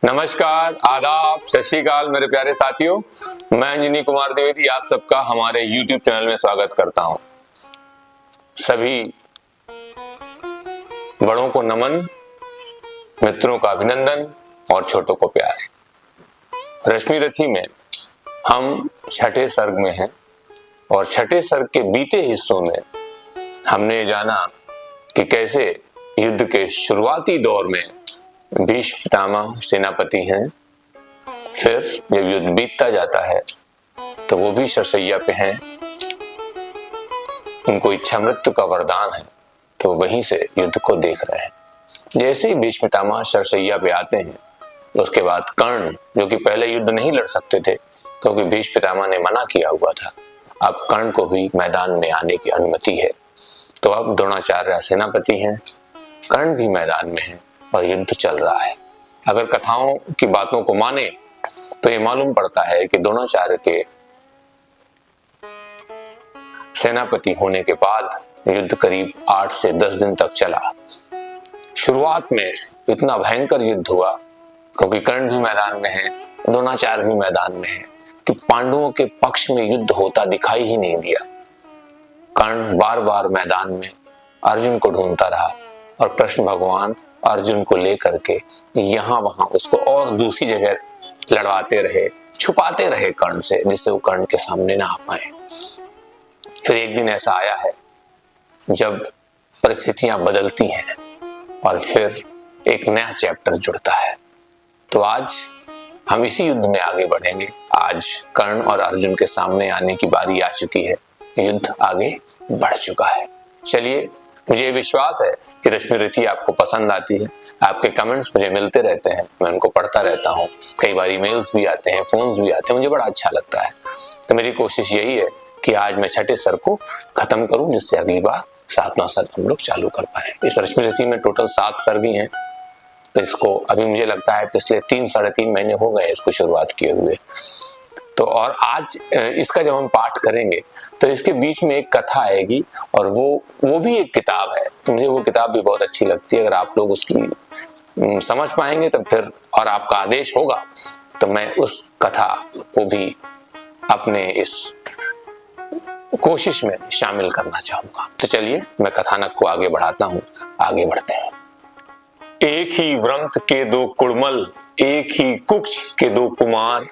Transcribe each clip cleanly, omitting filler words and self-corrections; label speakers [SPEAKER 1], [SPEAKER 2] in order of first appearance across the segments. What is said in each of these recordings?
[SPEAKER 1] नमस्कार, आदाब, सत श्री अकाल मेरे प्यारे साथियों। मैं इंजीनियर कुमार द्विवेदी आप सबका हमारे YouTube चैनल में स्वागत करता हूं। सभी बड़ों को नमन, मित्रों का अभिनंदन और छोटों को प्यार। रश्मि रथी में हम छठे सर्ग में हैं और छठे सर्ग के बीते हिस्सों में हमने जाना कि कैसे युद्ध के शुरुआती दौर में भीष्म पितामह सेनापति हैं। फिर जब युद्ध बीतता जाता है तो वो भी शरशैया पे हैं, उनको इच्छा मृत्यु का वरदान है, तो वहीं से युद्ध को देख रहे हैं। जैसे ही भीष्म पितामह शरशैया पे आते हैं उसके बाद कर्ण, जो कि पहले युद्ध नहीं लड़ सकते थे क्योंकि भीष्म पितामह ने मना किया हुआ था, अब कर्ण को भी मैदान में आने की अनुमति है। तो अब द्रोणाचार्य सेनापति हैं, कर्ण भी मैदान में है और युद्ध चल रहा है। अगर कथाओं की बातों को माने तो ये मालूम पड़ता है कि द्रोणाचार्य के सेनापति होने के बाद युद्ध करीब 8 से 10 दिन तक चला। शुरुआत में इतना भयंकर युद्ध हुआ क्योंकि कर्ण भी मैदान में है, द्रोणाचार्य भी मैदान में है, कि पांडवों के पक्ष में युद्ध होता दिखाई ही नहीं दिया। कर्ण बार बार मैदान में अर्जुन को ढूंढता रहा और कृष्ण भगवान अर्जुन को लेकर के यहां वहां उसको और दूसरी जगह लड़वाते रहे, छुपाते रहे कर्ण से, जिससे वो कर्ण के सामने ना आ पाए। फिर एक दिन ऐसा आया है जब परिस्थितियां बदलती हैं और फिर एक नया चैप्टर जुड़ता है। तो आज हम इसी युद्ध में आगे बढ़ेंगे। आज कर्ण और अर्जुन के सामने आने की बारी आ चुकी है, युद्ध आगे बढ़ चुका है। चलिए, मुझे विश्वास है कि रश्मि रथी आपको पसंद आती है। आपके कमेंट्स मुझे मिलते रहते हैं, मैं उनको पढ़ता रहता हूँ। कई बार ईमेल्स भी आते हैं, फोन्स भी आते हैं, मुझे बड़ा अच्छा लगता है। तो मेरी कोशिश यही है कि आज मैं छठे सर्ग को खत्म करूं, जिससे अगली बार 7वां सर्ग हम लोग चालू कर पाए। इस रश्मि रथी में टोटल 7 सर्ग ही हैं, तो इसको अभी मुझे लगता है पिछले 3-3.5 महीने हो गए इसको शुरुआत किए हुए। तो और आज इसका जब हम पाठ करेंगे तो इसके बीच में एक कथा आएगी और वो भी एक किताब है। तो मुझे वो किताब भी बहुत अच्छी लगती है। अगर आप लोग उसकी समझ पाएंगे तो फिर, और आपका आदेश होगा, तो मैं उस कथा को भी अपने इस कोशिश में शामिल करना चाहूंगा। तो चलिए, मैं कथानक को आगे बढ़ाता हूं, आगे बढ़ते हैं। एक ही व्रंत के 2 कुड़मल, एक ही कुक्ष के 2 कुमार,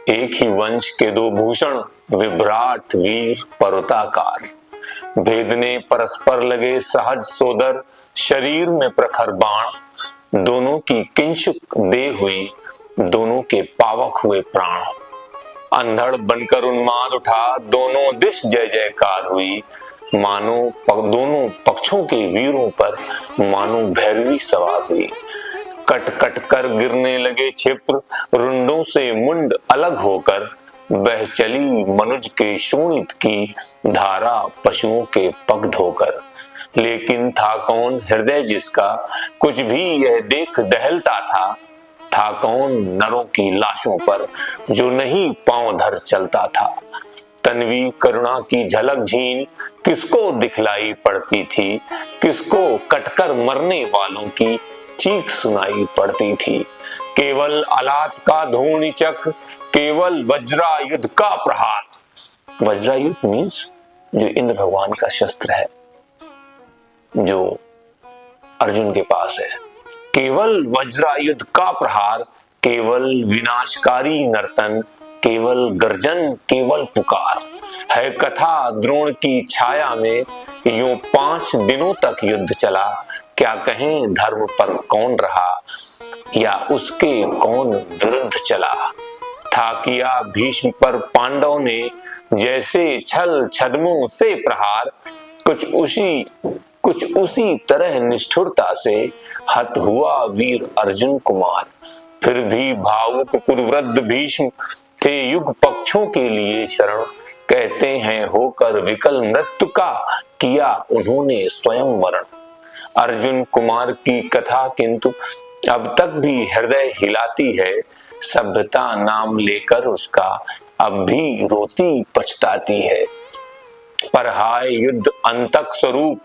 [SPEAKER 1] एक ही वंश के 2 भूषण, विभ्राट वीर पर्वताकार। भेदने परस्पर लगे सहज सोदर, शरीर में प्रखर बाण, दोनों की किंचुक देह हुई, दोनों के पावक हुए प्राण। अंधड़ बनकर उन्माद उठा, दोनों दिश जय जयकार हुई, मानो दोनों पक्षों के वीरों पर मानो भैरवी सवार हुई। कट कट कर गिरने लगे क्षिप्र, रुंडों से मुंड अलग होकर, बह चली मनुज के शोणित की धारा पशुओं के पग धोकर। लेकिन था कौन हृदय जिसका कुछ भी यह देख दहलता था कौन नरों की लाशों पर जो नहीं पांव धर चलता था। तन्वी करुणा की झलक झीन किसको दिखलाई पड़ती थी, किसको कटकर मरने वालों की चीख सुनाई पड़ती थी। केवल अलात का धूणिचक, केवल वज्रायुध का प्रहार। वज्रायुध मीन्स जो इंद्र भगवान का शस्त्र है, जो अर्जुन के पास है। केवल वज्रायुध का प्रहार, केवल विनाशकारी नर्तन, केवल गर्जन, केवल पुकार। है कथा द्रोण की छाया में, यूं 5 दिनों तक युद्ध चला। क्या कहें धर्म पर कौन रहा, या उसके कौन विरुद्ध चला। था किया भीष्म पर पांडव ने, जैसे छल छद्मों से प्रहार। कुछ उसी तरह निष्ठुरता से हत हुआ वीर अर्जुन कुमार। फिर भी भावुक कुरुवृद्ध भीष्म थे युग पक्षों के लिए शरण। कहते हैं होकर विकल मृत्यु का, किया उन्होंने स्वयं वरण। अर्जुन कुमार की कथा किंतु अब तक भी हृदय हिलाती है। सभ्यता नाम लेकर उसका अब भी रोती पछताती है। पर हाय युद्ध अंतक स्वरूप,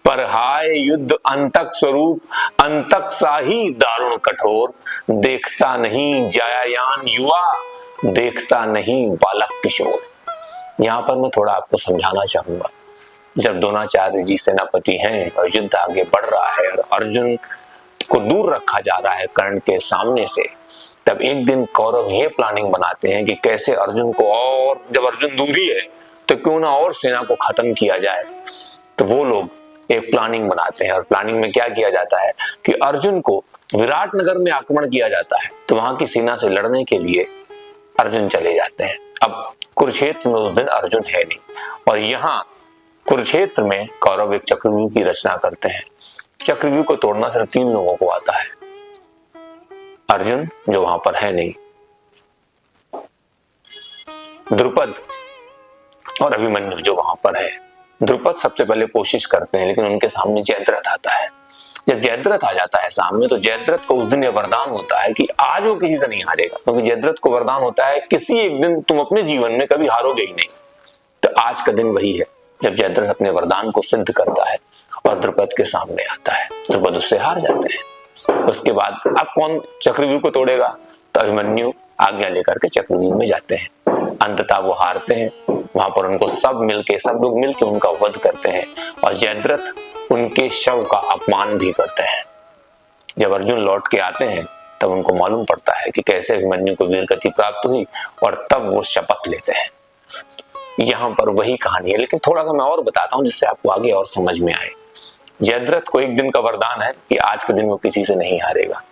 [SPEAKER 1] पर हाय युद्ध अंतक स्वरूप, अंतक साही दारुण कठोर, देखता नहीं जायायान युवा, देखता नहीं बालक किशोर। यहाँ पर मैं थोड़ा आपको समझाना चाहूंगा, जब द्रोणाचार्य जी सेनापति हैं और युद्ध आगे बढ़ रहा है और अर्जुन को दूर रखा जा रहा है कर्ण के सामने से, तब एक दिन कौरव ये प्लानिंग बनाते हैं कि कैसे अर्जुन को, और जब अर्जुन दूर ही है तो क्यों ना और सेना को खत्म किया जाए। तो वो लोग एक प्लानिंग बनाते हैं और प्लानिंग में क्या किया जाता है कि अर्जुन को विराटनगर में आक्रमण किया जाता है, तो वहां की सेना से लड़ने के लिए अर्जुन चले जाते हैं। अब कुरुक्षेत्र में उस दिन अर्जुन है नहीं, और यहाँ कुरुक्षेत्र में कौरव एक चक्रव्यूह की रचना करते हैं। चक्रव्यूह को तोड़ना सिर्फ 3 लोगों को आता है, अर्जुन जो वहां पर है नहीं, द्रुपद और अभिमन्यु जो वहां पर है। द्रुपद सबसे पहले कोशिश करते हैं, लेकिन उनके सामने जयद्रथ आता है। जब जयद्रथ आ जाता है सामने, तो जयद्रथ को उस दिन यह वरदान होता है कि आज वो किसी से नहीं हारेगा, क्योंकि जयद्रथ को वरदान होता है किसी एक दिन तुम अपने जीवन में कभी हारोगे ही नहीं। तो आज का दिन वही है जब जयद्रथ अपने वरदान को सिद्ध करता है और द्रुपद के सामने आता है। द्रुपद उससे हार जाते हैं। उसके बाद अब कौन चक्रव्यूह को तोड़ेगा, तो अभिमन्यु आज्ञा लेकर के चक्रव्यूह में जाते हैं। अंततः वो हारते हैं। वहां पर उनको सब लोग मिलके उनका वध करते हैं और जयद्रथ उनके शव का अपमान भी करते हैं। जब अर्जुन लौट के आते हैं तब उनको मालूम पड़ता है कि कैसे अभिमन्यु को वीरगति प्राप्त हुई, और तब वो शपथ लेते हैं। यहाँ पर वही कहानी है, लेकिन थोड़ा सा मैं और बताता हूँ जिससे आपको आगे और समझ में आए। जयद्रथ को एक दिन का वरदान है कि आज के दिन वो किसी से नहीं हारेगा,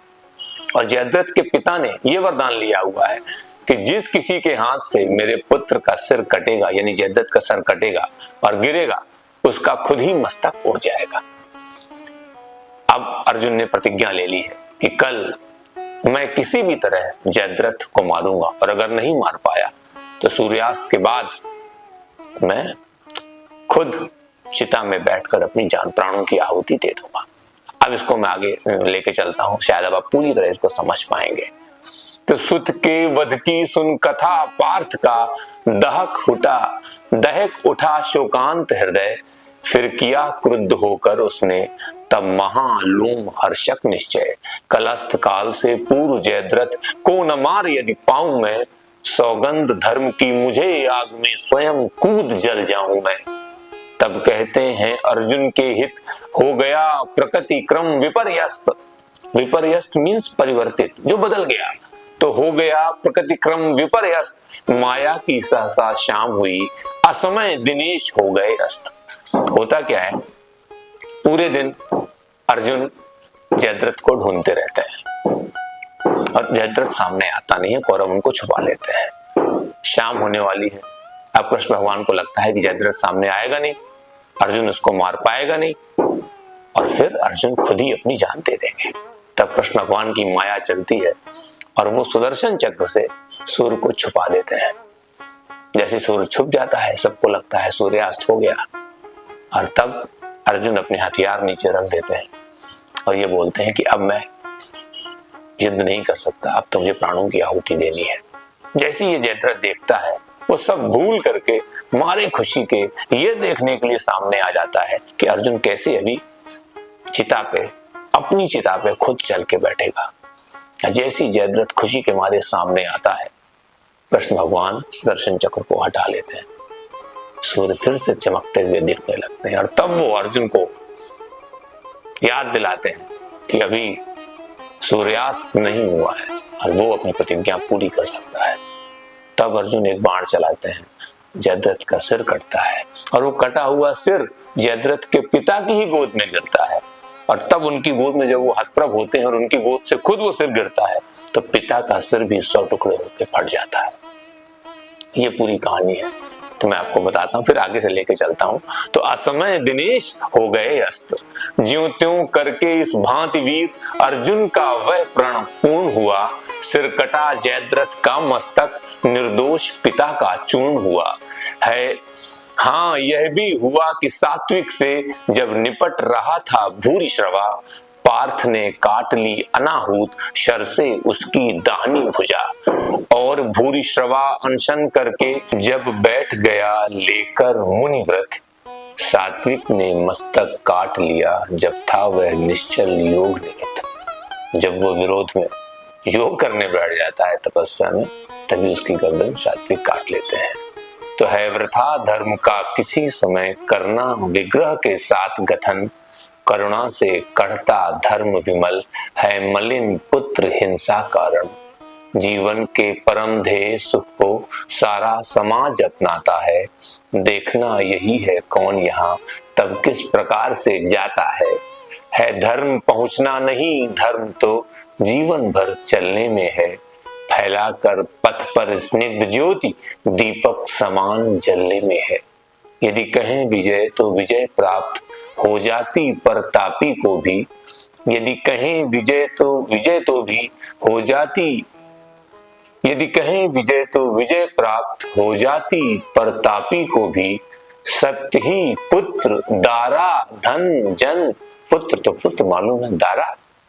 [SPEAKER 1] और जयद्रथ के पिता ने ये वरदान लिया हुआ है कि जिस किसी के हाथ से मेरे पुत्र का सिर कटेगा, यानी जयद्रथ का सर कटेगा और गिरेगा, उसका खुद ही मस्तक उड़ जाएगा। अब अर्जुन ने प्रतिज्ञा ले ली है कि कल मैं किसी भी तरह जयद्रथ को मारूंगा, और अगर नहीं मार पाया तो सूर्यास्त के बाद मैं खुद चिता में बैठकर अपनी जान प्राणों की आहुति दे दूंगा। अब इसको मैं आगे लेके चलता हूं, शायद अब आप पूरी तरह इसको समझ पाएंगे। तो सुत के वध की सुन कथा, पार्थ का दहक उठा शोकांत हृदय, फिर किया क्रुद्ध होकर उसने तब महालूम हर्षक निश्चय, कलस्थ काल से पूर्व जयद्रथ को न मार यदि पाऊं मैं, सौगंध धर्म की मुझे आग में स्वयं कूद जल जाऊं मैं। तब कहते हैं अर्जुन के हित, हो गया प्रकृति क्रम विपर्यस्त। विपर्यस्त मीन्स परिवर्तित, जो बदल गया। तो हो गया प्रकृति क्रम विपर्यस्त, माया की सहसा शाम हुई, असमय दिनेश हो गए अस्त। होता क्या है, पूरे दिन अर्जुन जयद्रथ को ढूंढते रहते हैं और जयद्रथ सामने आता नहीं है, कौरव उनको छुपा लेते हैं। शाम होने वाली है। अब कृष्ण भगवान को लगता है कि जयद्रथ सामने आएगा नहीं, अर्जुन उसको मार पाएगा नहीं, और फिर अर्जुन खुद ही अपनी जान दे देंगे। तब कृष्ण भगवान की माया चलती है और वो सुदर्शन चक्र से सूर्य को छुपा देते हैं। जैसे सूर्य छुप जाता है, सबको लगता है सूर्यास्त हो गया, और तब अर्जुन अपने हथियार नीचे रख देते हैं और ये बोलते हैं कि अब मैं युद्ध नहीं कर सकता, अब तो मुझे प्राणों की आहुति देनी है। जैसे ये जयद्रथ देखता है, वो सब भूल करके मारे खुशी के ये देखने के लिए सामने आ जाता है कि अर्जुन कैसे अभी चिता पे, अपनी चिता पे खुद चल के बैठेगा। जैसी जयद्रथ खुशी के मारे सामने आता है, कृष्ण भगवान सुदर्शन चक्र को हटा लेते हैं, सूर्य फिर से चमकते हुए दिखने लगते हैं, और तब वो अर्जुन को याद दिलाते हैं कि अभी सूर्यास्त नहीं हुआ है और वो अपनी प्रतिज्ञा पूरी कर सकता है। तब अर्जुन एक बाण चलाते हैं, जयद्रथ का सिर कटता है, और वो कटा हुआ सिर जयद्रथ के पिता की ही गोद में गिरता है, और तब उनकी गोद में जब वो हतप्रभ होते हैं और उनकी गोद से खुद वो सिर गिरता है, तो पिता का सिर भी 100 टुकड़े होकर फट जाता है। ये पूरी कहानी है, तो मैं आपको बताता हूँ, फिर आगे से लेके चलता हूँ। तो असमय दिनेश हो गए अस्त, ज्यों त्यों करके इस भांति वीर अर्जुन का वह प्रण पूर्ण हुआ, सिर कटा जयद्रथ का मस्तक निर्दोष पिता का चूर्ण हुआ है। हाँ, यह भी हुआ कि सात्विक से जब निपट रहा था भूरिश्रवा, पार्थ ने काट ली अनाहूत शर से उसकी दाहिनी भुजा, और भूरिश्रवा अनशन करके जब बैठ गया लेकर मुनिव्रत, सात्विक ने मस्तक काट लिया जब था वह निश्चल योग निमित्त। जब वो विरोध में योग करने बैठ जाता है तपस्या में, तभी उसकी गर्दन सात्विक काट लेते हैं। तो है वृथा धर्म का किसी समय करना विग्रह के साथ गठन, करुणा से कढ़ता धर्म विमल, है मलिन पुत्र हिंसा कारण। जीवन के परम ध्येय सुख को सारा समाज अपनाता है, देखना यही है कौन यहाँ तब किस प्रकार से जाता है धर्म पहुंचना नहीं, धर्म तो जीवन भर चलने में है, फैलाकर पथ पर स्निग्ध ज्योति दीपक समान जलने में है। यदि कहें विजय तो विजय प्राप्त हो जाती परतापी को भी, यदि कहें विजय तो भी हो जाती, यदि कहें विजय तो विजय प्राप्त हो जाती परतापी को भी। सत्य ही पुत्र दारा धन जन, पुत्र तो पुत्र मालूम है, दारा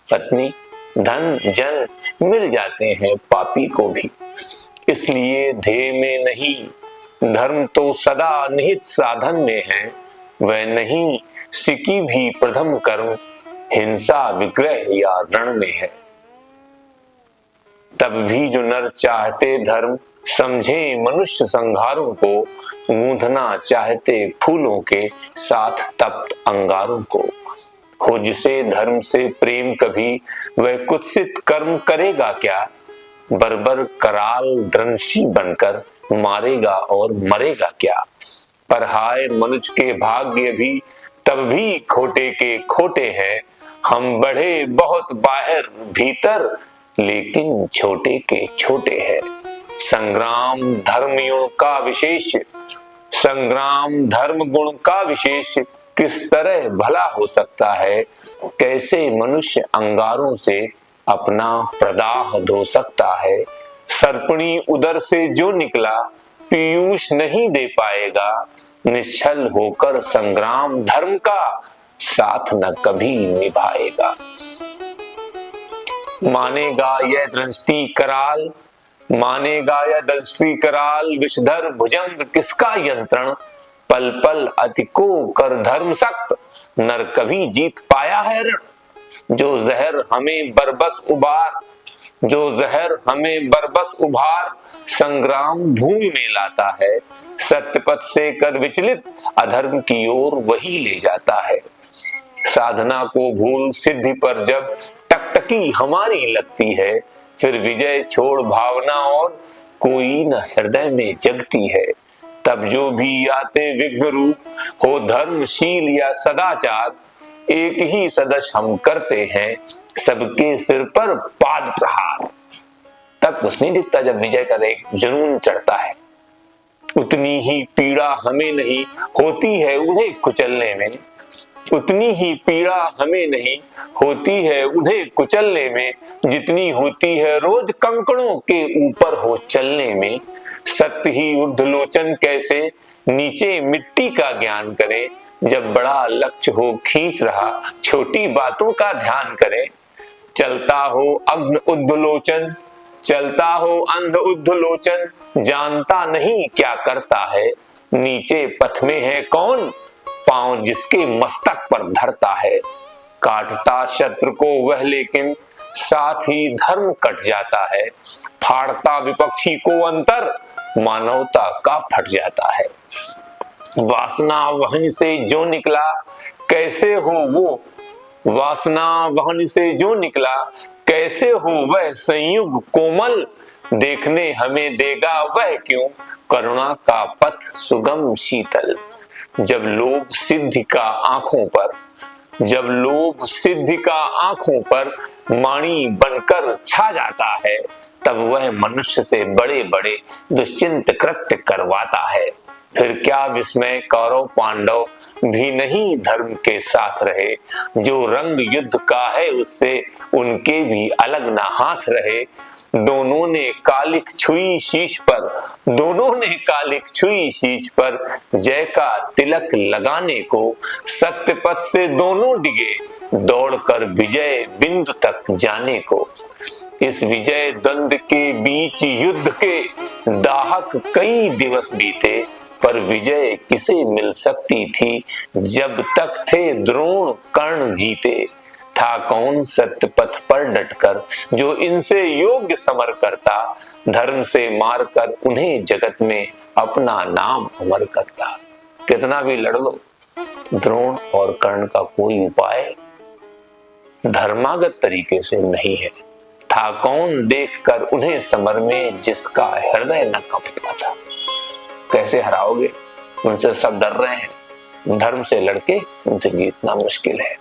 [SPEAKER 1] पत्नी, धन जन मिल जाते हैं पापी को भी। इसलिए ध्येय में नहीं, धर्म तो सदा निहित साधन में है, वह नहीं सिकी भी प्रथम कर्म, हिंसा विग्रह या रण में है। तब भी जो नर चाहते धर्म, समझे मनुष्य संघारों को, गूंथना चाहते फूलों के साथ तप्त अंगारों को। हो जिसे धर्म से प्रेम कभी, वह कुत्सित कर्म करेगा क्या, बर्बर कराल दृंशी बनकर मारेगा और मरेगा क्या। पर हाय मनुष्य के भाग्य भी तब भी खोटे के खोटे हैं, हम बढ़े बहुत बाहर भीतर लेकिन छोटे के छोटे हैं। संग्राम धर्म गुण का विशेष, संग्राम धर्म गुण का विशेष किस तरह भला हो सकता है, कैसे मनुष्य अंगारों से अपना प्रदाह धो सकता है। सर्पणी उदर से जो निकला पीयूष नहीं दे पाएगा, निश्चल होकर संग्राम धर्म का साथ न कभी निभाएगा। मानेगा यह दृष्टि कराल, मानेगा यह दृष्टि कराल, विषधर भुजंग किसका यंत्रण, पल पल अति को कर धर्म सख्त, नर कभी जीत पाया है रण। जो जहर हमें बरबस उबार, जो जहर हमें बरबस उभार, संग्राम भूमि में लाता है, सत्य पथ से कर विचलित अधर्म की ओर वही ले जाता है। साधना को भूल सिद्धि पर जब टकटकी हमारी लगती है, फिर विजय छोड़ भावना और कोई न हृदय में जगती है। तब जो भी आते विघ्न रूप, हो धर्मशील या सदाचार, एक ही सदस्य हम करते हैं सबके सिर पर पाद प्रहार। तब कुछ नहीं दिखता जब विजय का एक जुनून चढ़ता है। उतनी ही पीड़ा हमें नहीं होती है उन्हें कुचलने में, उतनी ही पीड़ा हमें नहीं होती है उन्हें कुचलने में, जितनी होती है रोज कंकड़ों के ऊपर हो चलने में। सत्य ही ऊर्ध्वलोचन कैसे नीचे मिट्टी का ज्ञान करे, जब बड़ा लक्ष्य हो खींच रहा छोटी बातों का ध्यान करे। चलता हो अग्न उद्धलोचन, चलता हो अंध उद्धलोचन, जानता नहीं क्या करता है, नीचे पथ में है कौन, पांव जिसके मस्तक पर धरता है। काटता शत्रु को वह लेकिन साथ ही धर्म कट जाता है, फाड़ता विपक्षी को अंतर, मानवता का फट जाता है। वासना वहन से जो निकला कैसे हो वो, वासना वहन से जो निकला कैसे हो वह संयुग कोमल, देखने हमें देगा वह क्यों, करुणा का पथ सुगम शीतल। जब लोभ सिद्धि का आंखों पर, जब लोभ सिद्धि का आंखों पर माणी बनकर छा जाता है, तब वह मनुष्य से बड़े बड़े दुश्चिंत कृत्य करवाता है। फिर क्या विस्मय कौरव पांडव भी नहीं धर्म के साथ रहे, जो रंग युद्ध का है उससे उनके भी अलग ना हाथ रहे। दोनों ने कालिक छुई शीश पर, दोनों ने कालिक छुई शीश पर, जय का तिलक लगाने को, सत्य पथ से दोनों डिगे दौड़कर विजय बिंदु तक जाने को। इस विजय द्वंद के बीच युद्ध के दाहक कई दिवस बीते, पर विजय किसे मिल सकती थी जब तक थे द्रोण कर्ण जीते। था कौन सत्य पथ पर डटकर जो इनसे योग्य समर करता, धर्म से मारकर उन्हें जगत में अपना नाम अमर करता। कितना भी लड़ लो, द्रोण और कर्ण का कोई उपाय धर्मागत तरीके से नहीं है। था कौन देखकर उन्हें समर में जिसका हृदय न कांपता था। कैसे हराओगे, उनसे सब डर रहे हैं, धर्म से लड़के उनसे जीतना मुश्किल है।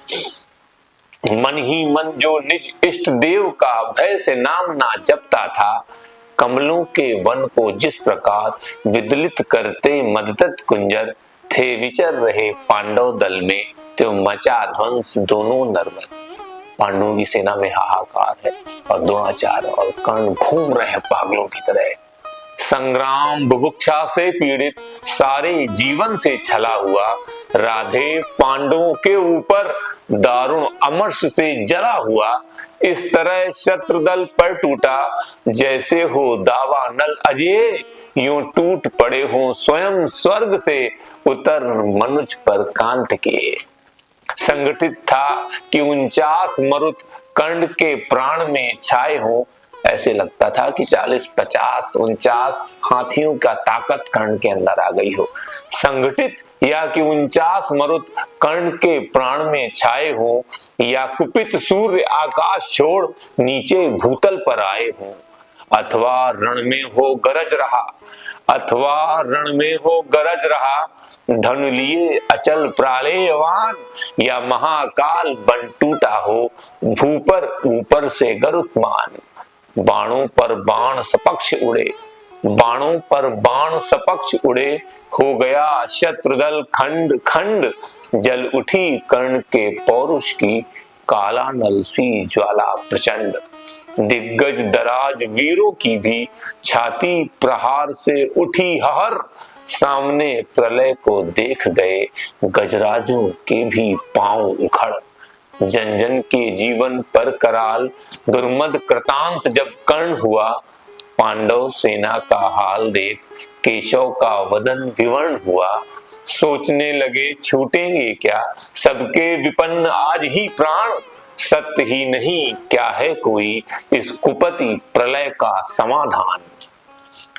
[SPEAKER 1] मन ही मन जो निज इष्ट देव का भय से नाम ना जपता था, कमलों के वन को जिस प्रकार विदलित करते मददत कुंजर, थे विचर रहे पांडव दल में तो मचा ध्वंस दोनों नरवत। पांडवों की सेना में हाहाकार है और द्रोणाचार्य और कर्ण घूम रहे हैं पागलों की तरह। संग्राम बुभुक्षा से पीड़ित सारे जीवन से छला हुआ, राधे पांडवों के ऊपर दारुण अमर्ष से जला हुआ। इस तरह शत्रुदल पर टूटा जैसे हो दावा नल अजय, यूं टूट पड़े हो स्वयं स्वर्ग से उतर मनुज पर कांत के। संगठित था कि 49 मरुत कर्ण के प्राण में छाए हो। ऐसे लगता था कि 40, 50, 49 हाथियों का ताकत कर्ण के अंदर आ गई हो। संगठित या कि 49 मरुत कर्ण के प्राण में छाए हो, या कुपित सूर्य आकाश छोड़ नीचे भूतल पर आए हो। अथवा रण में हो गरज रहा, अथवा रण में हो गरज रहा, धन लिए अचल प्रालेयवान, या महाकाल बन टूटा हो भूपर ऊपर से गरुत्मान। बाणों पर बाण सपक्ष उड़े, बाणों पर बाण सपक्ष उड़े, हो गया शत्रुदल खंड खंड, जल उठी कर्ण के पौरुष की काला नल सी ज्वाला प्रचंड। दिग्गज दराज वीरों की भी छाती प्रहार से उठी हहर, सामने प्रलय को देख गए गजराजों के भी पांव उखड़। जन जन के जीवन पर कराल दुर्मद कृतांत जब कर्ण हुआ, पांडव सेना का हाल देख केशव का वदन विवर्ण हुआ। सोचने लगे छूटेंगे क्या सबके विपन्न आज ही प्राण, सत्य ही नहीं क्या है कोई इस कुपति प्रलय का समाधान।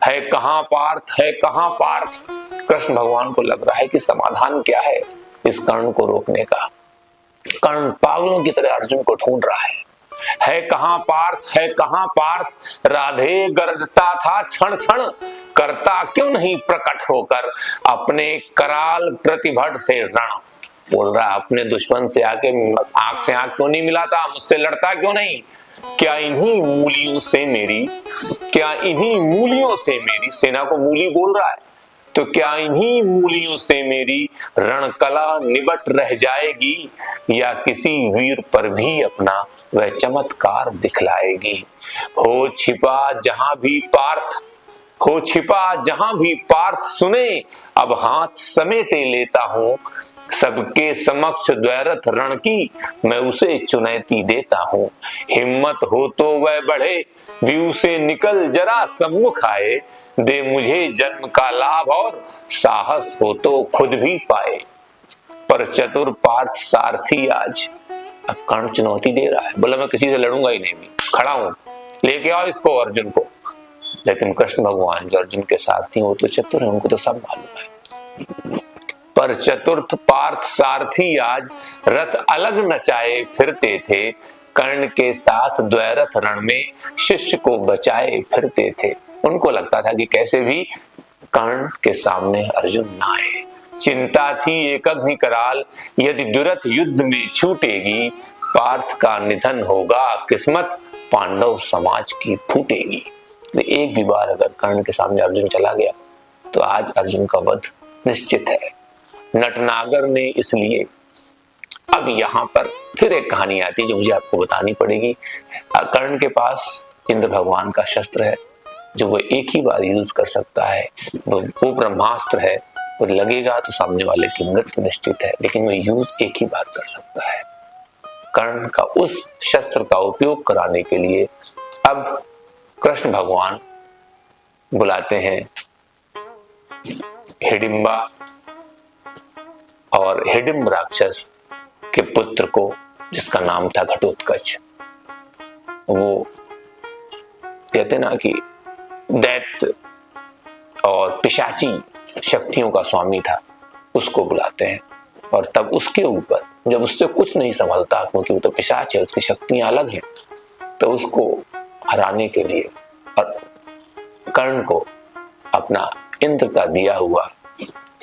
[SPEAKER 1] है कहां पार्थ, है कहां पार्थ। कृष्ण भगवान को लग रहा है कि समाधान क्या है इस कर्ण को रोकने का। कर्ण पागलों की तरह अर्जुन को ढूंढ रहा है कहां पार्थ, है कहां पार्थ। राधे गरजता था क्षण क्षण, करता क्यों नहीं प्रकट होकर अपने कराल प्रतिभट से रण। बोल रहा अपने दुश्मन से आके आंख से आंख क्यों नहीं मिलाता, मुझसे लड़ता क्यों नहीं। क्या इन्हीं मूलियों से मेरी, क्या इन्हीं मूलियों से मेरी, सेना को मूली बोल रहा है, तो क्या इन्हीं मूलियों से मेरी रणकला निबट रह जाएगी, या किसी वीर पर भी अपना वह चमत्कार दिखलाएगी। हो छिपा जहां भी पार्थ, हो छिपा जहां भी पार्थ सुने, अब हाथ समेटे लेता हूं सबके समक्ष द्वैरथ रण की, मैं उसे चुनौती देता हूं। हिम्मत हो तो वह बढ़े व्यू से निकल जरा सम्मुख आए, दे मुझे जन्म का लाभ और साहस हो तो खुद भी पाए। पर चतुर पार्थ सारथी आज, अब कर्ण चुनौती दे रहा है, बोला मैं किसी से लड़ूंगा ही नहीं, खड़ा हूं, लेके आओ इसको अर्जुन को। लेकिन कृष्ण भगवान जो अर्जुन के सारथी वो तो चतुर है, उनको तो सब मालूम है। पर चतुर्थ पार्थ सारथी आज रथ अलग नचाए फिरते थे, कर्ण के साथ द्वैरथ रण में शिष्य को बचाए फिरते थे। उनको लगता था कि कैसे भी कर्ण के सामने अर्जुन ना आए। चिंता थी एक अग्नि कराल, यदि दुरथ युद्ध में छूटेगी, पार्थ का निधन होगा किस्मत, पांडव समाज की फूटेगी। एक भी बार अगर कर्ण के सामने अर्जुन चला गया तो आज अर्जुन का वध निश्चित है। नटनागर ने इसलिए, अब यहाँ पर फिर एक कहानी आती है जो मुझे आपको बतानी पड़ेगी। कर्ण के पास इंद्र भगवान का शस्त्र है जो वो एक ही बार यूज कर सकता है, वो ब्रह्मास्त्र है, वो लगेगा तो सामने वाले की मृत्यु निश्चित है, लेकिन वो यूज एक ही बार कर सकता है। कर्ण का उस शस्त्र का उपयोग कराने के लिए अब कृष्ण भगवान बुलाते हैं हिडिंबा और हिडिंब राक्षस के पुत्र को, जिसका नाम था घटोत्कच, वो कहते ना कि दैत्य और पिशाची शक्तियों का स्वामी था, उसको बुलाते हैं। और तब उसके ऊपर जब उससे कुछ नहीं संभलता, क्योंकि वो तो पिशाच है, उसकी शक्तियां अलग हैं, तो उसको हराने के लिए और कर्ण को अपना इंद्र का दिया हुआ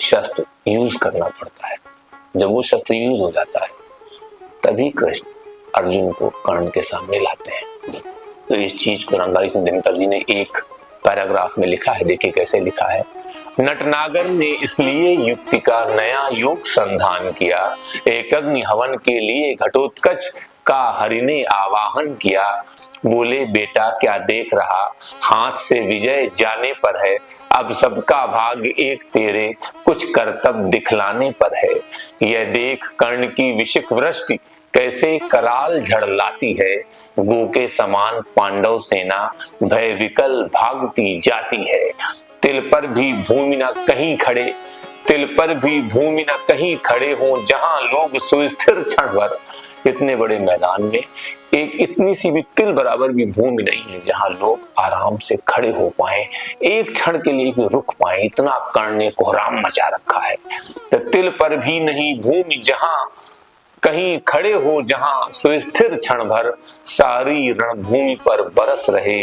[SPEAKER 1] शस्त्र यूज करना पड़ता है। जब वो शस्त्र यूज हो जाता है तभी कृष्ण अर्जुन को कर्ण के सामने लाते हैं। तो इस चीज को रंगारी सिंह दिनकर जी ने एक पैराग्राफ में लिखा है। देखिए कैसे लिखा है। नटनागर ने इसलिए युक्ति का नया योग संधान किया, एक अग्नि हवन के लिए घटोत्कच का हरि ने आवाहन किया। बोले बेटा क्या देख रहा, हाथ से विजय जाने पर है, अब सबका भाग एक तेरे कुछ करतब दिखलाने पर है। यह देख कर्ण की विशिख वृष्टि कैसे कराल झड़लाती है, गो के समान पांडव सेना भय विकल भागती जाती है। तिल पर भी भूमि न कहीं खड़े, तिल पर भी भूमि न कहीं खड़े हों जहां लोग सुस्थिर क्षण भर। इतने बड़े मैदान में एक इतनी सी भी तिल बराबर भी भूमि नहीं है जहां लोग आराम से खड़े हो पाए, एक क्षण के लिए भी रुक पाए, इतना कर्ण ने कोहराम मचा रखा है। तो तिल पर भी नहीं भूमि जहां कहीं खड़े हो जहां सुस्थिर क्षण भर, सारी रणभूमि पर बरस रहे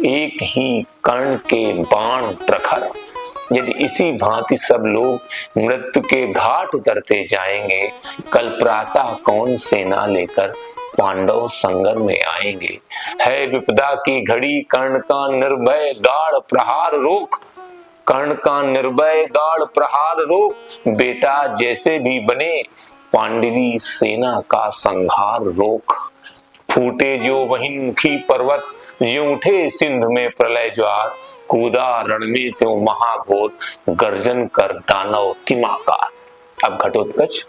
[SPEAKER 1] एक ही कर्ण के बाण प्रखर। यदि इसी भांति सब लोग मृत्यु के घाट उतरते जाएंगे, कल प्रातः कौन सेना लेकर पांडव संगर में आएंगे। है विपदा की घड़ी कर्ण का निर्भय गाढ़ प्रहार रोक, कर्ण का निर्भय गाढ़ प्रहार रोक, बेटा जैसे भी बने पांडवी सेना का संहार रोक। फूटे जो वहिन्मुखी पर्वत, ज्यों उठे सिंध में प्रलय ज्वार, कूदा रण में त्यों महाघोर, गर्जन कर दानव किमाकार। अब घटोत्कच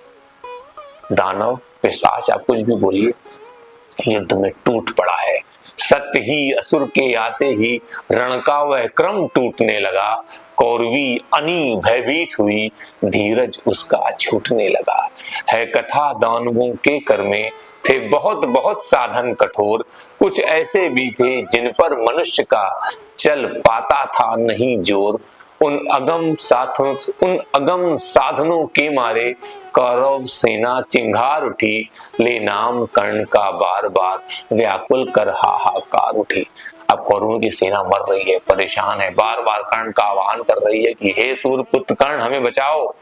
[SPEAKER 1] दानव पिशाच, आप कुछ भी बोलिए, युद्ध में टूट पड़ा है। सत्य ही असुर के आते ही रण का वह क्रम टूटने लगा, कौरवी अनी भयभीत हुई, धीरज उसका छूटने लगा। है कथा दानवों के कर में थे बहुत बहुत साधन कठोर, कुछ ऐसे भी थे जिन पर मनुष्य का चल पाता था नहीं जोर। उन अगम साधनों के मारे कौरव सेना चिंगार उठी, ले नाम कर्ण का बार बार व्याकुल कर हाहाकार उठी। अब कौरवों की सेना मर रही है, परेशान है, बार बार कर्ण का आह्वान कर रही है कि हे सूर्यपुत्र कर्ण हमें बचाओ।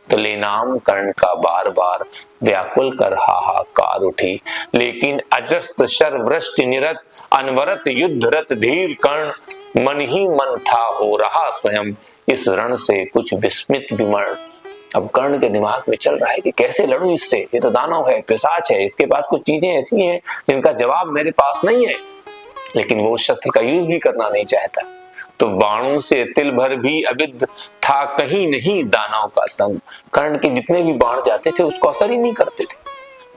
[SPEAKER 1] तो ले नाम कर्ण का बार बार व्याकुल कर हाहाकार उठी, लेकिन अजस्त्र शर वृष्टि निरत अनवरत युद्धरत धीर कर्ण मन ही मन था हो रहा स्वयं, इस रण से कुछ विस्मित विमर्ण। अब कर्ण के दिमाग में चल रहा है कि कैसे लड़ूं इससे, ये तो दानव है, पिशाच है, इसके पास कुछ चीजें ऐसी हैं जिनका जवाब मेरे पास नहीं है, लेकिन वो उस शस्त्र का यूज भी करना नहीं चाहता। तो बाणों से तिल भर भी अविद्ध था कहीं नहीं दानव का तन। कर्ण के जितने भी बाण जाते थे उसको असर ही नहीं करते थे।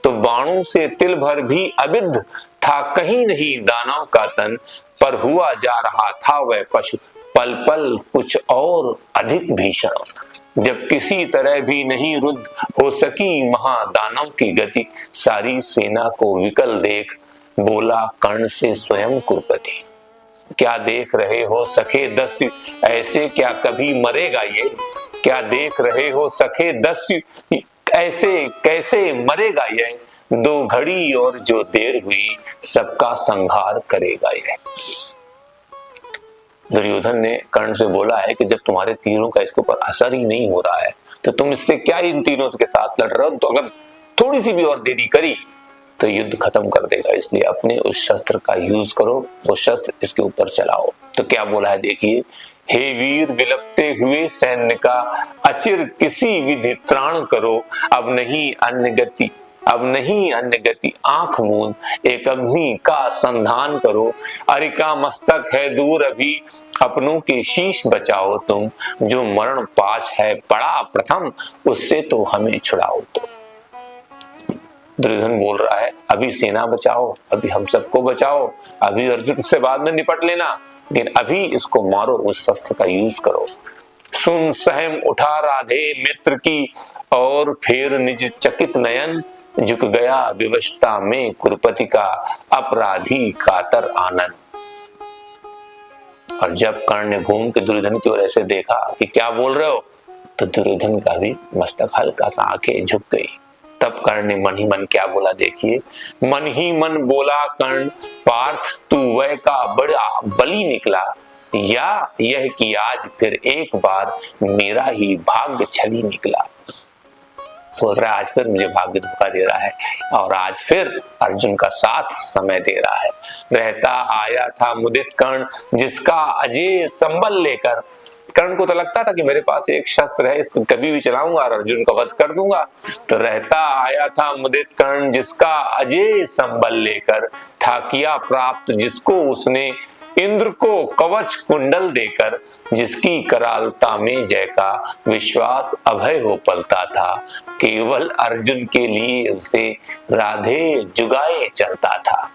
[SPEAKER 1] तो बाणों से तिल भर भी अविद्ध था कहीं नहीं दानव का तन, पर हुआ जा रहा था वह पशु पल पल कुछ और अधिक भीषण। जब किसी तरह भी नहीं रुद्ध हो सकी महादानव की गति, सारी सेना को विकल देख बोला कर्ण से स्वयं कुरुपति। क्या देख रहे हो सखे दस्यु, ऐसे क्या कभी मरेगा ये, क्या देख रहे हो सखे दस्यु, ऐसे कैसे मरेगा ये, दो घड़ी और जो देर हुई सबका संहार करेगा ये। दुर्योधन ने कर्ण से बोला है कि जब तुम्हारे तीरों का इसके ऊपर असर ही नहीं हो रहा है तो तुम इससे क्या इन तीरों के साथ लड़ रहे हो, तो अगर थोड़ी सी भी और देरी करी तो युद्ध खत्म कर देगा, इसलिए अपने उस शस्त्र का यूज करो, वो शस्त्र इसके ऊपर चलाओ। तो क्या बोला है देखिए, हे वीर विलपते हुए सैन्य का अचिर किसी विधि त्राण करो, अब नहीं अन्य गति, अब नहीं अन्य गति, आंख मूंद एक अग्नि का संधान करो, अरिका मस्तक है दूर अभी, अपनों के शीश बचाओ तुम, जो मरण पाश है पड़ा प्रथम, उससे तो हमें छुड़ाओ। तो दुर्योधन बोल रहा है अभी सेना बचाओ, अभी हम सबको बचाओ, अभी अर्जुन से बाद में निपट लेना, लेकिन अभी इसको मारो, उस शस्त्र का यूज करो। सुन सहम उठा राधे मित्र की, और फिर निज चकित नयन झुक गया विवशता में कुरपति का अपराधी कातर आनंद। और जब कर्ण ने घूम के दुर्योधन की ओर ऐसे देखा कि क्या बोल रहे हो, तो दुर्योधन का भी मस्तक हल्का सा आंखें झुक गई। तब कर्ण ने मन ही मन क्या बोला, देखिए, मन ही मन बोला कर्ण, पार्थ तू वह का बड़ा बली निकला, या यह कि आज फिर एक बार मेरा ही भाग्य छली निकला। सोच रहा है आज फिर मुझे भाग्य धोखा दे रहा है और आज फिर अर्जुन का साथ समय दे रहा है। रहता आया था मुदित कर्ण जिसका अजय संबल लेकर। कर्ण को तो लगता था कि मेरे पास एक शस्त्र है, इसको कभी भी चलाऊंगा और अर्जुन का वध कर दूंगा। तो रहता आया था मुदित कर्ण जिसका अजय संबल लेकर, था किया प्राप्त जिसको उसने इंद्र को कवच कुंडल देकर, जिसकी करालता में जय का विश्वास अभय हो पलता था, केवल अर्जुन के लिए उसे राधे जुगाए चलता था।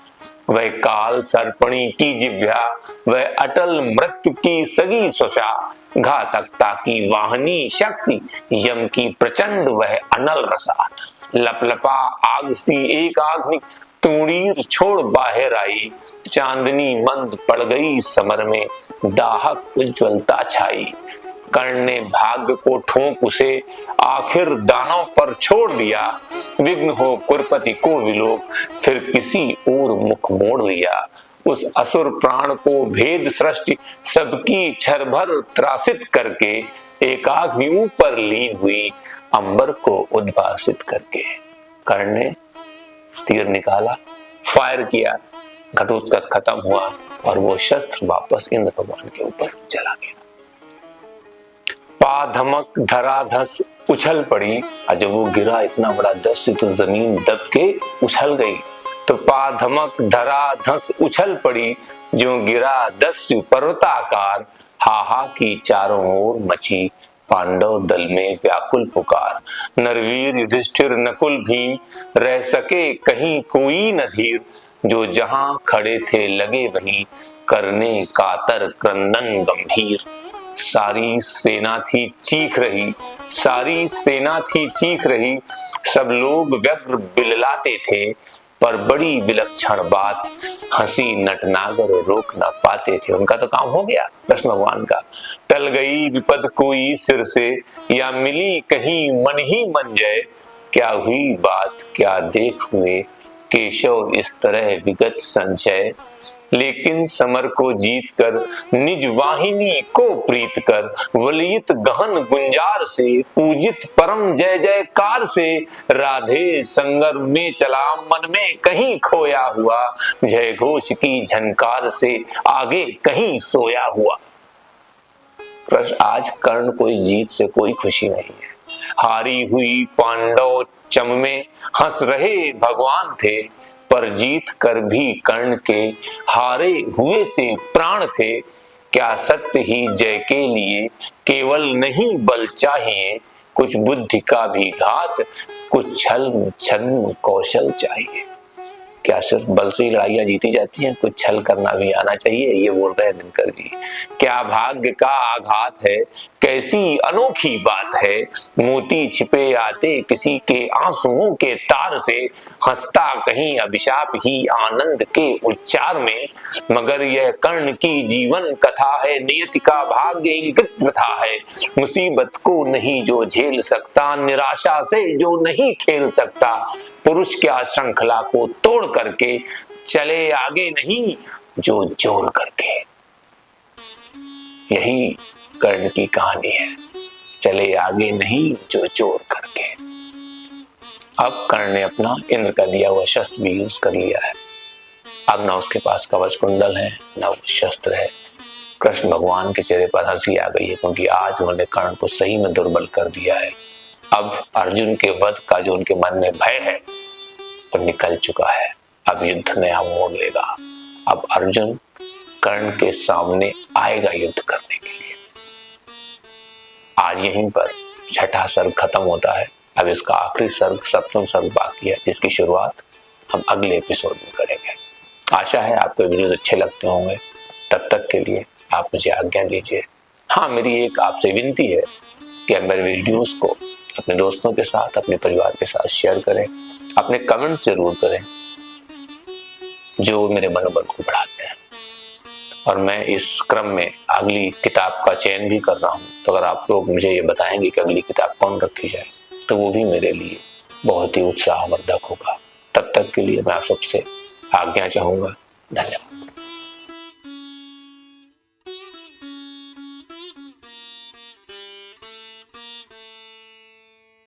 [SPEAKER 1] वह काल सर्पणी की जिह्वा, वह अटल मृत्यु की सगी सुषा, घातकता की वाहनी शक्ति, यम की प्रचंड वह अनल रसा, लपलपा आग सी एक आग तूणीर छोड़ बाहर आई, चांदनी मंद पड़ गई समर में, दाहक उज्ज्वलता छाई। कर्ण ने भाग्य को ठोंक उसे आखिर दानों पर छोड़ दिया, विघ्न हो कुरपति को विलोक फिर किसी और मुख मोड़ लिया। उस असुर प्राण को भेद सृष्टि सबकी छरभर त्रासित करके, एकाग्नि ऊपर लीन हुई अंबर को उद्भासित करके। कर्ण ने तीर निकाला, फायर किया, घटोत्कच खत्म हुआ और वो शस्त्र वापस इंद्र भगवान के ऊपर चला गया। पा धमक धरा धस उछल पड़ी, और जब वो गिरा इतना बड़ा दस्यु तो जमीन दब के उछल गई। तो पा धमक धरा धस उछल पड़ी, जो गिरा दस्यु पर्वताकार, हाहा की चारों ओर मची पांडव दल में व्याकुल पुकार। नरवीर युधिष्ठिर नकुल भीम रह सके कहीं कोई न धीर, जो जहां खड़े थे लगे वहीं करने कातर क्रंदन गंभीर। सारी सेना थी चीख रही, सारी सेना थी चीख रही, सब लोग व्यग्र बिललाते थे, पर बड़ी विलक्षण बात हंसी नटनागर रोक न पाते थे। उनका तो काम हो गया कृष्ण भगवान का। टल गई विपद कोई सिर से, या मिली कहीं मन ही मन जय, क्या हुई बात क्या देख हुए केशव इस तरह विगत संशय। लेकिन समर को जीत कर निज वाहिनी को प्रीत कर, वलियत गहन गुंजार से पूजित परम जय जयकार से, राधे संगर में चला मन में कहीं खोया हुआ, जय घोष की झनकार से आगे कहीं सोया हुआ। आज कर्ण को इस जीत से कोई खुशी नहीं है। हारी हुई पांडव चम में हंस रहे भगवान थे, पर जीत कर भी कर्ण के हारे हुए से प्राण थे। क्या सत्य ही जय के लिए केवल नहीं बल चाहिए, कुछ बुद्धि का भी घात, कुछ छल छद्म कौशल चाहिए। क्या सिर्फ बल से ही लड़ाइयां जीती जाती हैं, कुछ छल करना भी आना चाहिए, ये बोल रहे हैं दिनकर जी। क्या भाग्य का आघात है, कैसी अनोखी बात है, मोती छिपे आते किसी के आंसुओं के तार से, हंसता कहीं अभिशाप ही आनंद के उच्चार में। मगर यह कर्ण की जीवन कथा है, नियति का भाग्य इंगित प्रथा है, मुसीबत को नहीं जो झेल सकता, निराशा से जो नहीं खेल सकता, पुरुष क्या श्रृंखला को तोड़ करके चले आगे नहीं जो जोर करके। यही कर्ण की कहानी है, चले आगे नहीं जो जोर करके। अब कर्ण ने अपना इंद्र का दिया हुआ शस्त्र भी यूज कर लिया है। अब ना उसके पास कवच कुंडल है, ना वो शस्त्र है। कृष्ण भगवान के चेहरे पर हंसी आ गई है, क्योंकि आज उन्होंने कर्ण को सही में दुर्बल कर दिया है। अब अर्जुन के वध का जो उनके मन में भय है वो निकल चुका है। अब युद्ध नया मोड़ लेगा। अब अर्जुन कर्ण के सामने आएगा युद्ध करने के लिए। आज यहीं पर छठा सर्ग खत्म होता है। अब इसका आखिरी सर्ग, सप्तम सर्ग बाकी है, जिसकी शुरुआत हम अगले एपिसोड में करेंगे। आशा है आपको वीडियोस अच्छे लगते होंगे। तब तक के लिए आप मुझे आज्ञा दीजिए। हाँ, मेरी एक आपसे विनती है कि आप मेरे वीडियोस को अपने दोस्तों के साथ, अपने परिवार के साथ शेयर करें, अपने कमेंट्स जरूर करें जो मेरे मनोबल को बढ़ाते हैं। और मैं इस क्रम में अगली किताब का चयन भी कर रहा हूँ, तो अगर आप लोग मुझे ये बताएंगे कि अगली किताब कौन रखी जाए तो वो भी मेरे लिए बहुत ही उत्साहवर्धक होगा। तब तक के लिए मैं आप सबसे आज्ञा चाहूँगा। धन्यवाद।